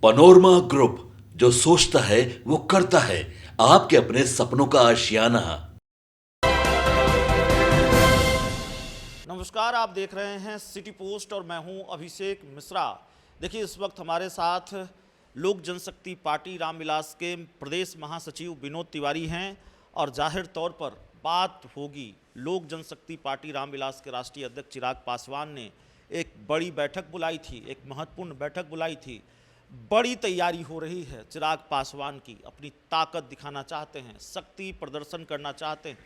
Panorama group, जो सोचता है वो करता है। आपके अपने सपनों का आशियाना। नमस्कार, आप देख रहे हैं सिटी पोस्ट और मैं हूं अभिषेक मिश्रा। देखिए, इस वक्त हमारे साथ लोक जनशक्ति पार्टी रामविलास के प्रदेश महासचिव विनोद तिवारी हैं और जाहिर तौर पर बात होगी लोक जनशक्ति पार्टी रामविलास के राष्ट्रीय अध्यक्ष चिराग पासवान ने एक बड़ी बैठक बुलाई थी, एक महत्वपूर्ण बैठक बुलाई थी। बड़ी तैयारी हो रही है चिराग पासवान की, अपनी ताकत दिखाना चाहते हैं, शक्ति प्रदर्शन करना चाहते हैं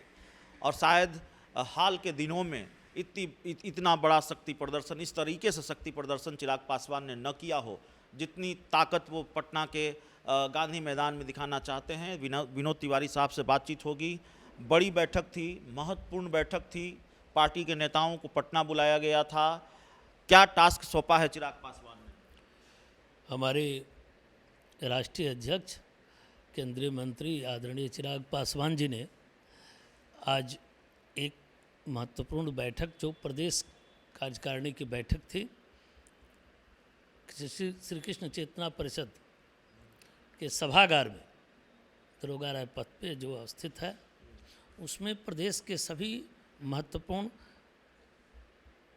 और शायद हाल के दिनों में इतना बड़ा शक्ति प्रदर्शन, इस तरीके से शक्ति प्रदर्शन चिराग पासवान ने न किया हो जितनी ताकत वो पटना के गांधी मैदान में दिखाना चाहते हैं। विनोद तिवारी साहब से बातचीत होगी। बड़ी बैठक थी, महत्वपूर्ण बैठक थी, पार्टी के नेताओं को पटना बुलाया गया था। क्या टास्क सौंपा है चिराग पासवान ने? हमारे राष्ट्रीय अध्यक्ष केंद्रीय मंत्री आदरणीय चिराग पासवान जी ने आज एक महत्वपूर्ण बैठक, जो प्रदेश कार्यकारिणी की बैठक थी, श्री कृष्ण चेतना परिषद के सभागार में दरोगा राय पथ पे जो स्थित है, उसमें प्रदेश के सभी महत्वपूर्ण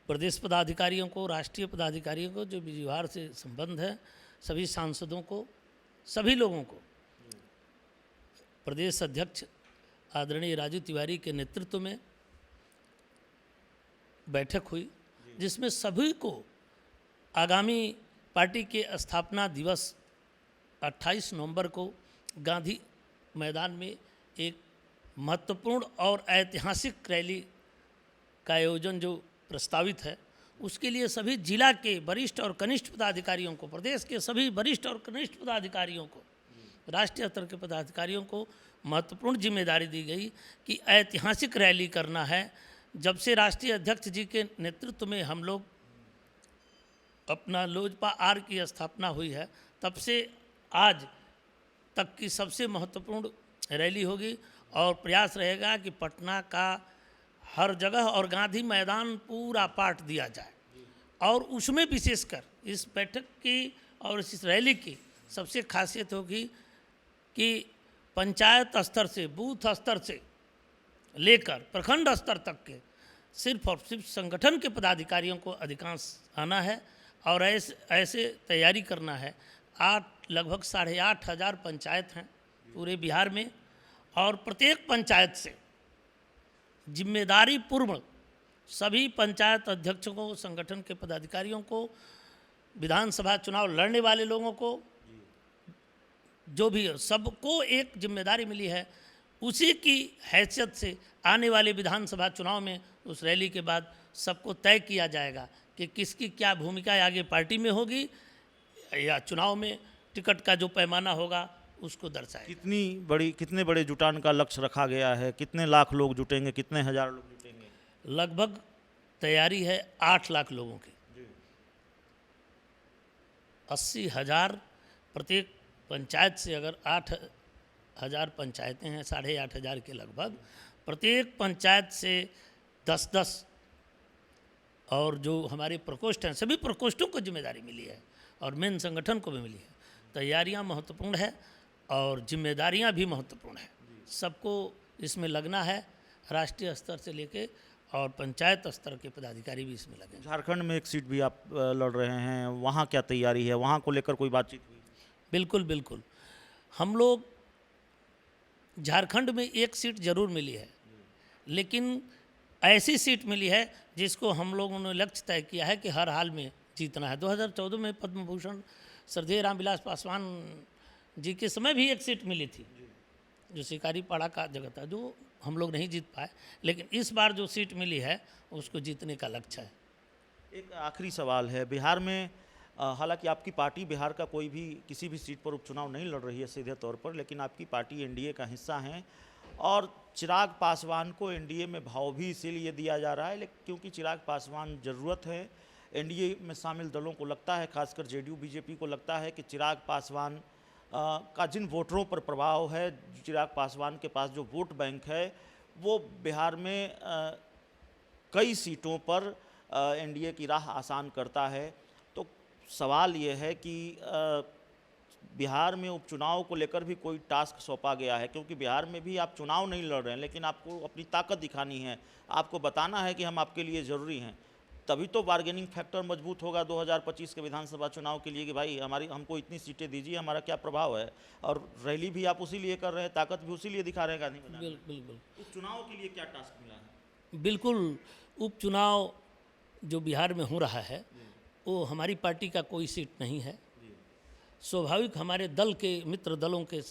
प्रदेश पदाधिकारियों को, राष्ट्रीय पदाधिकारियों को, जो बिहार से संबंध है, सभी सांसदों को, सभी लोगों को प्रदेश अध्यक्ष आदरणीय राजू तिवारी के नेतृत्व में बैठक हुई, जिसमें सभी को आगामी पार्टी के स्थापना दिवस 28 नवंबर को गांधी मैदान में एक महत्वपूर्ण और ऐतिहासिक रैली का आयोजन जो प्रस्तावित है, उसके लिए सभी जिला के वरिष्ठ और कनिष्ठ पदाधिकारियों को, प्रदेश के सभी वरिष्ठ और कनिष्ठ पदाधिकारियों को, राष्ट्रीय स्तर के पदाधिकारियों को महत्वपूर्ण जिम्मेदारी दी गई कि ऐतिहासिक रैली करना है। जब से राष्ट्रीय अध्यक्ष जी के नेतृत्व में हम लोग अपना लोजपा आर की स्थापना हुई है, तब से आज तक की सबसे महत्वपूर्ण रैली होगी और प्रयास रहेगा कि पटना का हर जगह और गांधी मैदान पूरा पाठ दिया जाए। और उसमें विशेषकर इस बैठक की और इस रैली की सबसे खासियत होगी कि पंचायत स्तर से, बूथ स्तर से लेकर प्रखंड स्तर तक के सिर्फ और सिर्फ संगठन के पदाधिकारियों को अधिकांश आना है और ऐसे तैयारी करना है। लगभग 8,500 पंचायत हैं पूरे बिहार में और प्रत्येक पंचायत से जिम्मेदारी पूर्वक सभी पंचायत अध्यक्षों को, संगठन के पदाधिकारियों को, विधानसभा चुनाव लड़ने वाले लोगों को, जो भी सबको एक जिम्मेदारी मिली है। उसी की हैसियत से आने वाले विधानसभा चुनाव में उस रैली के बाद सबको तय किया जाएगा कि किसकी क्या भूमिका आगे पार्टी में होगी या चुनाव में टिकट का जो पैमाना होगा उसको दर्शाएगा। कितने बड़े जुटान का लक्ष्य रखा गया है? कितने लाख लोग जुटेंगे? कितने हजार लोग जुटेंगे? लगभग तैयारी है 8 लाख लोगों की। 80,000 प्रत्येक पंचायत से, अगर 8,000 पंचायतें हैं, 8,500 के लगभग, प्रत्येक पंचायत से 10-10 और जो हमारे प्रकोष्ठ हैं, सभी प्रकोष्ठों को जिम्मेदारी मिली है और मेन संगठन को भी मिली है। तैयारियां महत्वपूर्ण है और जिम्मेदारियां भी महत्वपूर्ण है। सबको इसमें लगना है, राष्ट्रीय स्तर से लेके और पंचायत स्तर के पदाधिकारी भी इसमें लगे। झारखंड में एक सीट भी आप लड़ रहे हैं, वहाँ क्या तैयारी है? वहाँ को लेकर कोई बातचीत हुई? बिल्कुल बिल्कुल, हम लोग झारखंड में एक सीट जरूर मिली है, लेकिन ऐसी सीट मिली है जिसको हम लोगों ने लक्ष्य तय किया है कि हर हाल में जीतना है। 2014 में पद्म भूषण श्रद्धेय रामविलास पासवान जी के समय भी एक सीट मिली थी, जो शिकारी पाड़ा का जगह था, जो हम लोग नहीं जीत पाए, लेकिन इस बार जो सीट मिली है उसको जीतने का लक्ष्य है। एक आखिरी सवाल है, बिहार में हालांकि आपकी पार्टी बिहार का कोई भी किसी भी सीट पर उपचुनाव नहीं लड़ रही है सीधे तौर पर, लेकिन आपकी पार्टी एनडीए का हिस्सा है और चिराग पासवान को एनडीए में भाव भी इसीलिए दिया जा रहा है क्योंकि चिराग पासवान ज़रूरत है। एनडीए में शामिल दलों को लगता है, खासकर जेडीयू बीजेपी को लगता है कि चिराग पासवान का जिन वोटरों पर प्रभाव है, चिराग पासवान के पास जो वोट बैंक है, वो बिहार में कई सीटों पर एनडीए की राह आसान करता है। तो सवाल ये है कि बिहार में उपचुनाव को लेकर भी कोई टास्क सौंपा गया है? क्योंकि बिहार में भी आप चुनाव नहीं लड़ रहे हैं, लेकिन आपको अपनी ताकत दिखानी है, आपको बताना है कि हम आपके लिए ज़रूरी हैं। तभी तो बार्गेनिंग फैक्टर मजबूत होगा 2025 के विधानसभा चुनाव के लिए कि भाई हमको इतनी सीटें दीजिए, हमारा क्या प्रभाव है। और रैली भी आप उसी लिए कर रहे हैं, ताकत भी उसी लिए दिखा रहे हैं गांधी मैदान में। बिल्कुल उपचुनाव के लिए क्या टास्क मिला है? बिल्कुल। उपचुनाव जो बिहार में हो रहा है वो हमारी पार्टी का कोई सीट नहीं है। स्वाभाविक हमारे दल के मित्र दलों के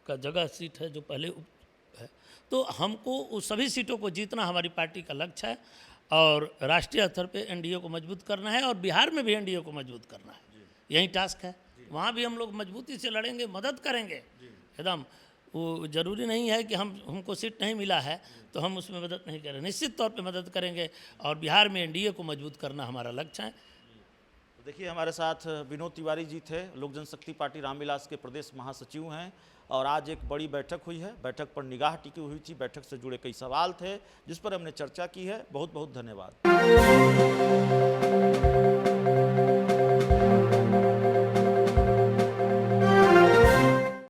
का जगह सीट है जो पहले है, तो हमको उस सभी सीटों को जीतना हमारी पार्टी का लक्ष्य है और राष्ट्रीय स्तर पे एनडीए को मजबूत करना है और बिहार में भी एनडीए को मजबूत करना है। यही टास्क है। वहाँ भी हम लोग मजबूती से लड़ेंगे, मदद करेंगे एकदम। वो ज़रूरी नहीं है कि हमको सीट नहीं मिला है तो हम उसमें मदद नहीं करें, निश्चित तौर पे मदद करेंगे और बिहार में एनडीए को मजबूत करना हमारा लक्ष्य है। तो देखिए हमारे साथ विनोद तिवारी जी थे, लोक जनशक्ति पार्टी रामविलास के प्रदेश महासचिव हैं और आज एक बड़ी बैठक हुई है। बैठक पर निगाह टिकी हुई थी, बैठक से जुड़े कई सवाल थे जिस पर हमने चर्चा की है। बहुत बहुत धन्यवाद।